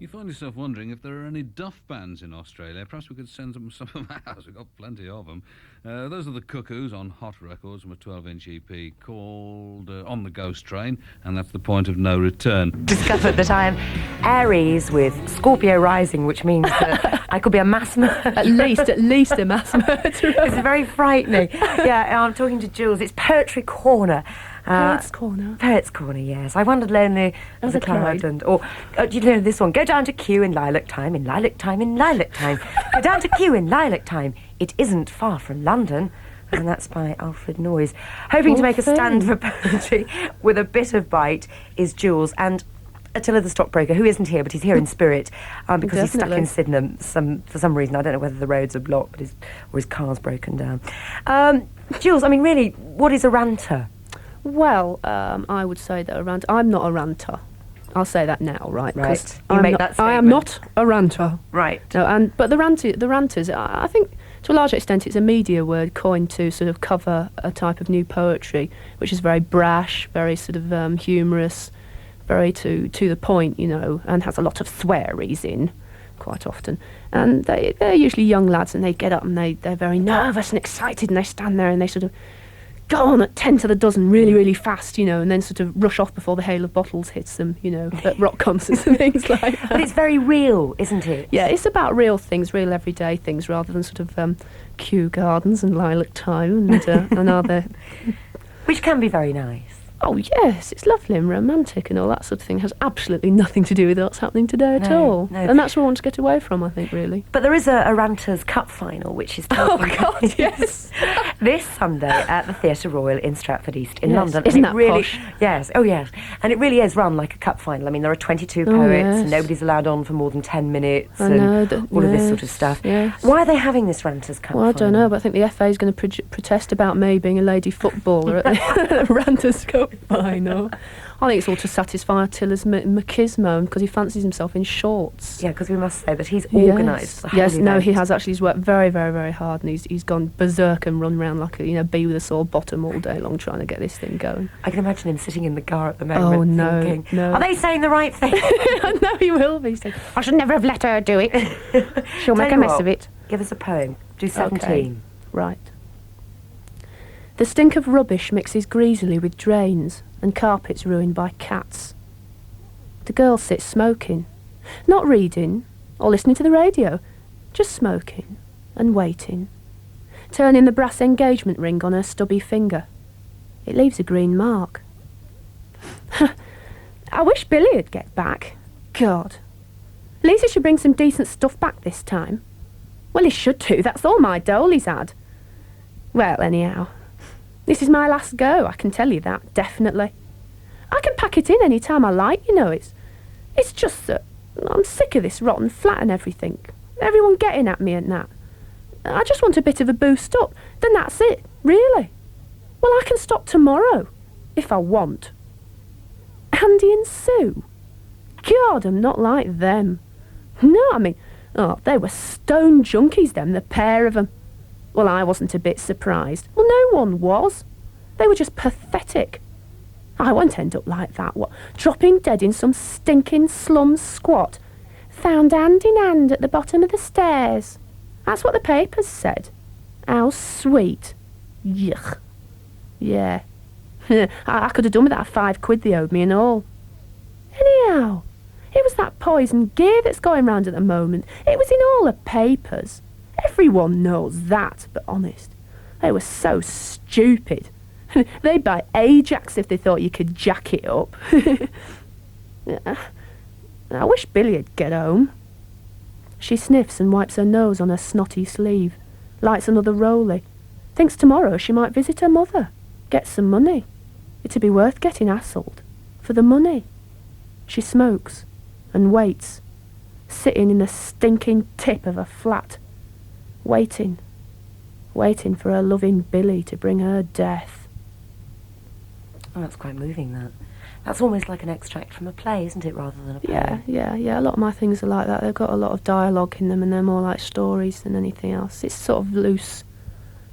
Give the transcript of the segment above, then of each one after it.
You find yourself wondering if there are any duff bands in Australia. Perhaps we could send them some of ours. We've got plenty of them. Those are the Cuckoos on Hot Records from a 12-inch EP called On the Ghost Train, and that's the point of no return. Discovered that I am Aries with Scorpio rising, which means that I could be a mass murderer. At least a mass murderer. It's very frightening. Yeah, I'm talking to Joolz. It's Poetry Corner. Poets Corner. Poets Corner, yes. I wandered lonely as a cloud. And, do you know this one? Go down to Kew in lilac time, in lilac time, in lilac time. Go down to Kew in lilac time. It isn't far from London. And that's by Alfred Noyes. Hoping to make a stand for poetry with a bit of bite is Joolz. And Attila the stockbroker, who isn't here, but he's here in spirit, because he's stuck in Sydenham for some reason. I don't know whether the roads are blocked but his car's broken down. Joolz, I mean, really, what is a ranter? Well, I would say that I'm not a ranter. I'll say that now, right? Right. I am not a ranter. Right. No, but the ranters, I think, to a large extent, it's a media word coined to sort of cover a type of new poetry, which is very brash, very sort of humorous, very to the point, you know, and has a lot of swearies in quite often. And they're usually young lads, and they get up and they're very nervous and excited, and they stand there and they sort of go on at 10 to the dozen really, really fast, you know, and then sort of rush off before the hail of bottles hits them, you know, at rock concerts and things like that. But it's very real, isn't it? Yeah, it's about real things, real everyday things, rather than sort of Kew Gardens and lilac time and other... Which can be very nice. Oh, yes, it's lovely and romantic and all that sort of thing. It has absolutely nothing to do with what's happening today at all. No. And that's what I want to get away from, I think, really. But there is a Ranters Cup final, which is... Oh, God, yes. This Sunday at the Theatre Royal in Stratford East in London. Isn't that really posh? Yes, oh, yes. And it really is run like a cup final. I mean, there are 22 poets, and nobody's allowed on for more than 10 minutes, all of this sort of stuff. Yes. Why are they having this Ranters Cup final? I don't know, but I think the FA is going to protest about me being a lady footballer at the Ranters Cup final. I think it's all to satisfy Attila's machismo, because he fancies himself in shorts. Yeah, because we must say that he's organised. Yes, he has actually. He's worked very, very, very hard, and he's gone berserk and run around like a bee with a sore bottom all day long trying to get this thing going. I can imagine him sitting in the car at the moment thinking, no. Are they saying the right thing? I know he will be saying, I should never have let her do it. She'll make a mess of it. Give us a poem. Do 17. Okay. Right. The stink of rubbish mixes greasily with drains and carpets ruined by cats. The girl sits smoking, not reading or listening to the radio, just smoking and waiting, turning the brass engagement ring on her stubby finger. It leaves a green mark. I wish Billy'd get back. God. At least he should bring some decent stuff back this time. Well, he should do. That's all my dole he's had. Well, anyhow, this is my last go, I can tell you that, definitely. I can pack it in any time I like, you know. It's just that I'm sick of this rotten flat and everything. Everyone getting at me and that. I just want a bit of a boost up. Then that's it, really. Well, I can stop tomorrow, if I want. Andy and Sue? God, I'm not like them. No, I mean, they were stone junkies, them, the pair of them. Well, I wasn't a bit surprised. Well, no one was. They were just pathetic. I won't end up like that, what? Dropping dead in some stinking slum squat. Found hand in hand at the bottom of the stairs. That's what the papers said. How sweet. Yuck. Yeah. I could have done with that £5 they owed me and all. Anyhow, it was that poison gear that's going round at the moment. It was in all the papers. Everyone knows that, but honest, they were so stupid. They'd buy Ajax if they thought you could jack it up. I wish Billy'd get home. She sniffs and wipes her nose on her snotty sleeve, lights another rollie, thinks tomorrow she might visit her mother, get some money. It'd be worth getting hassled for the money. She smokes and waits, sitting in the stinking tip of a flat, waiting for her loving Billy to bring her death. Oh, that's quite moving, that. That's almost like an extract from a play, isn't it, rather than a poem? Yeah. A lot of my things are like that. They've got a lot of dialogue in them, and they're more like stories than anything else. It's sort of loose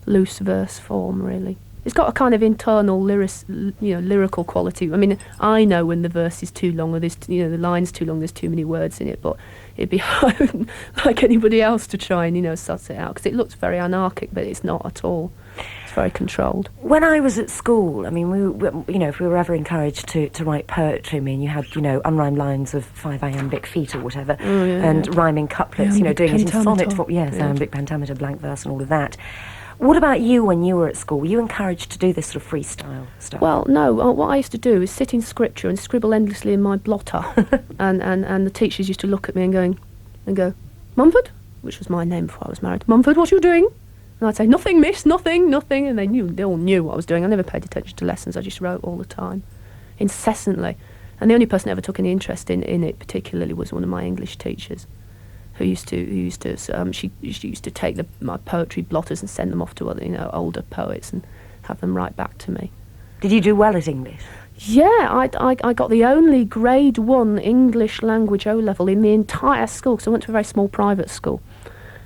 verse form, really. It's got a kind of internal lyrical quality. I mean, I know when the verse is too long or there's, the line's too long, there's too many words in it, but it'd be hard, like anybody else, to try and, suss it out, because it looks very anarchic, but it's not at all. It's very controlled. When I was at school, I mean, if we were ever encouraged to write poetry, I mean, you had, unrhymed lines of 5 iambic feet or whatever, and rhyming couplets, doing it in sonnet form. Yes, iambic pentameter, blank verse and all of that. What about you when you were at school? Were you encouraged to do this sort of freestyle stuff? Well, no. What I used to do is sit in scripture and scribble endlessly in my blotter. and the teachers used to look at me and go, Mumford, which was my name before I was married. Mumford, what are you doing? And I'd say, nothing, miss, nothing. And they all knew what I was doing. I never paid attention to lessons. I just wrote all the time, incessantly. And the only person who ever took any interest in it particularly was one of my English teachers. She used to take my poetry blotters and send them off to other, older poets and have them write back to me. Did you do well at English? Yeah, I got the only grade 1 English language O-level in the entire school, because I went to a very small private school.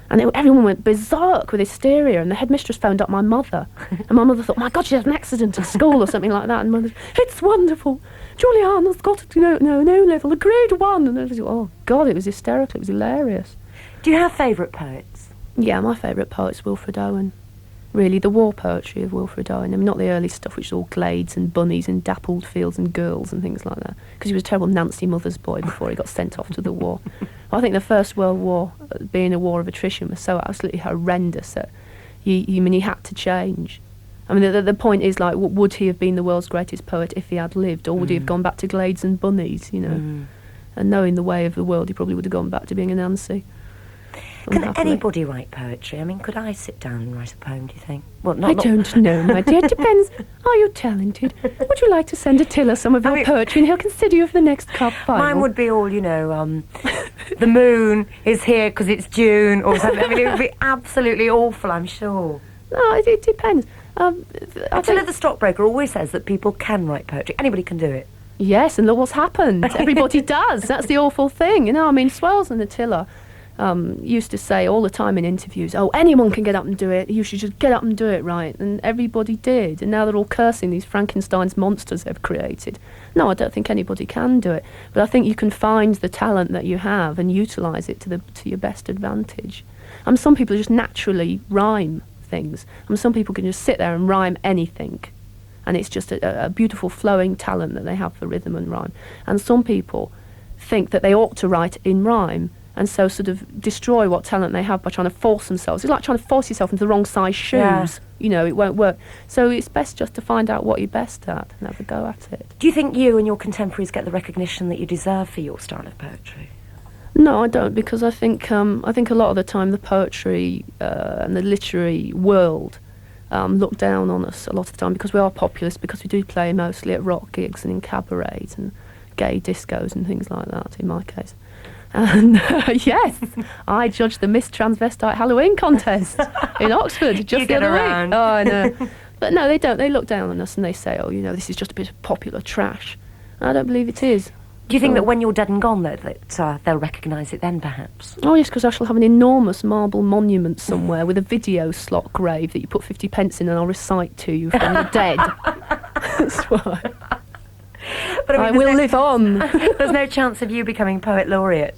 And everyone went berserk with hysteria, and the headmistress phoned up my mother. And my mother thought, my God, she had an accident at school or something like that. And mother, it's wonderful. Juliana's got an O-level, a grade 1. And I was like, oh, God, it was hysterical. It was hilarious. Do you have favourite poets? Yeah, my favourite poet's Wilfred Owen. Really, the war poetry of Wilfred Owen. I mean, not the early stuff, which is all glades and bunnies and dappled fields and girls and things like that. Because he was a terrible Nancy Mother's boy before he got sent off to the war. I think the First World War, being a war of attrition, was so absolutely horrendous that he had to change. I mean, the point is, like, would he have been the world's greatest poet if he had lived, or would he have gone back to glades and bunnies, And knowing the way of the world, he probably would have gone back to being a Nancy. Can anybody write poetry? I mean, could I sit down and write a poem, do you think? Well, I don't know, my dear. It depends. Are you talented? Would you like to send Attila some of your poetry and he'll consider you for the next cup final? Mine would be all, the moon is here because it's June or something. I mean, it would be absolutely awful, I'm sure. No, it depends. Attila the stockbroker always says that people can write poetry. Anybody can do it. Yes, and look what's happened. Everybody does. That's the awful thing. I mean, Swells and Attila used to say all the time in interviews, oh, anyone can get up and do it. You should just get up and do it, right? And everybody did. And now they're all cursing these Frankenstein's monsters they've created. No, I don't think anybody can do it. But I think you can find the talent that you have and utilise it to your best advantage. Some people just naturally rhyme things. Some people can just sit there and rhyme anything. And it's just a beautiful flowing talent that they have for rhythm and rhyme. And some people think that they ought to write in rhyme, and so sort of destroy what talent they have by trying to force themselves. It's like trying to force yourself into the wrong size shoes. Yeah. It won't work. So it's best just to find out what you're best at and have a go at it. Do you think you and your contemporaries get the recognition that you deserve for your style of poetry? No, I don't, because I think a lot of the time the poetry and the literary world look down on us a lot of the time, because we are populist, because we do play mostly at rock gigs and in cabarets and gay discos and things like that, in my case. And yes, I judged the Miss Transvestite Halloween contest in Oxford just the other week. Oh, I know. But no, they don't. They look down on us and they say, oh, this is just a bit of popular trash. And I don't believe it is. Do you think that when you're dead and gone, that they'll recognise it then, perhaps? Oh, yes, because I shall have an enormous marble monument somewhere with a video slot grave that you put 50 pence in and I'll recite to you from the dead. That's why. But I will live on. There's no chance of you becoming poet laureate?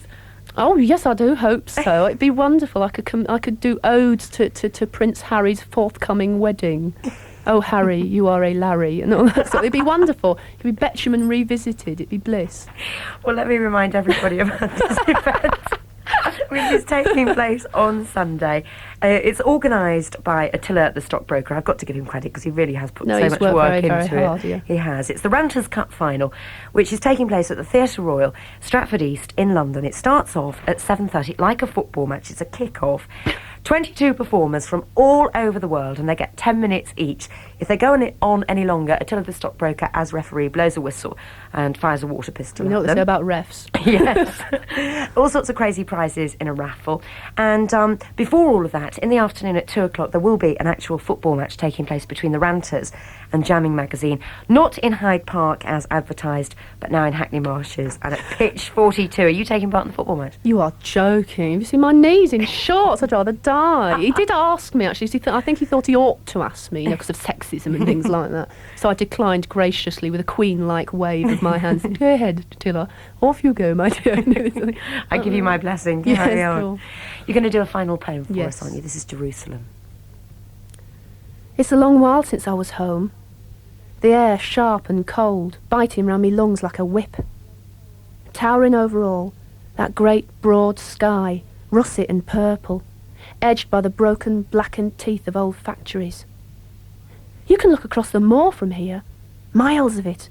Oh, yes, I do hope so. It'd be wonderful. I could do odes to Prince Harry's forthcoming wedding. Oh, Harry, you are a Larry, and all that stuff. It'd be wonderful. It'd be Betjeman revisited. It'd be bliss. Well, let me remind everybody about this event, which is taking place on Sunday. It's organised by Attila the stockbroker. I've got to give him credit because he really has put so much work into it. Yeah. He has. It's the Ranters' Cup final, which is taking place at the Theatre Royal, Stratford East in London. It starts off at 7:30, like a football match. It's a kick-off. 22 performers from all over the world, and they get 10 minutes each. If they go on any longer, Attila the stockbroker, as referee, blows a whistle and fires a water pistol. You know at what them. They say about refs. Yes. All sorts of crazy prizes in a raffle. And before all of that, in the afternoon at 2 o'clock, there will be an actual football match taking place between the Ranters and Jamming Magazine. Not in Hyde Park as advertised, but now in Hackney Marshes and at pitch 42. Are you taking part in the football match? You are joking. Have you seen my knees in shorts? I'd rather die. I? He did ask me, actually. I think he thought he ought to ask me, because of sexism and things like that. So I declined graciously with a queen-like wave of my hands. Go ahead, Tilla. Off you go, my dear. I give you my blessing. Yes, Carry on. cool. You're going to do a final poem for Yes. us, aren't you? This is Jerusalem. It's a long while since I was home. The air sharp and cold, biting round me lungs like a whip. Towering over all, that great broad sky, russet and purple, edged by the broken, blackened teeth of old factories. You can look across the moor from here, miles of it,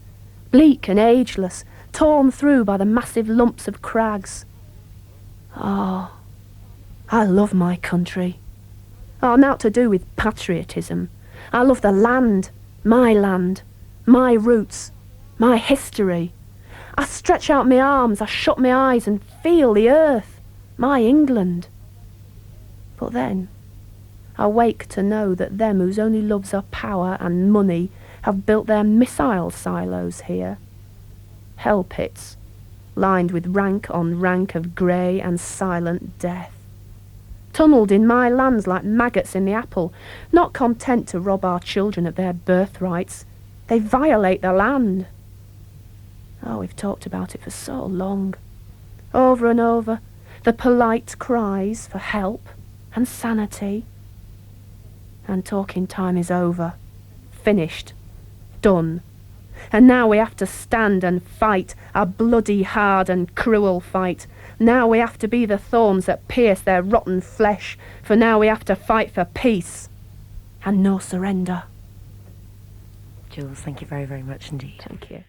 bleak and ageless, torn through by the massive lumps of crags. Oh, I love my country. Oh, naught to do with patriotism. I love the land, my roots, my history. I stretch out my arms, I shut my eyes and feel the earth, my England. But then, I wake to know that them whose only loves are power and money have built their missile silos here. Hell pits, lined with rank on rank of grey and silent death. Tunnelled in my lands like maggots in the apple, not content to rob our children of their birthrights, they violate the land. Oh, we've talked about it for so long. Over and over, the polite cries for help and sanity. And talking time is over. Finished. Done. And now we have to stand and fight, a bloody, hard and cruel fight. Now we have to be the thorns that pierce their rotten flesh, for now we have to fight for peace and no surrender. Jules, thank you very, very much indeed. Thank you.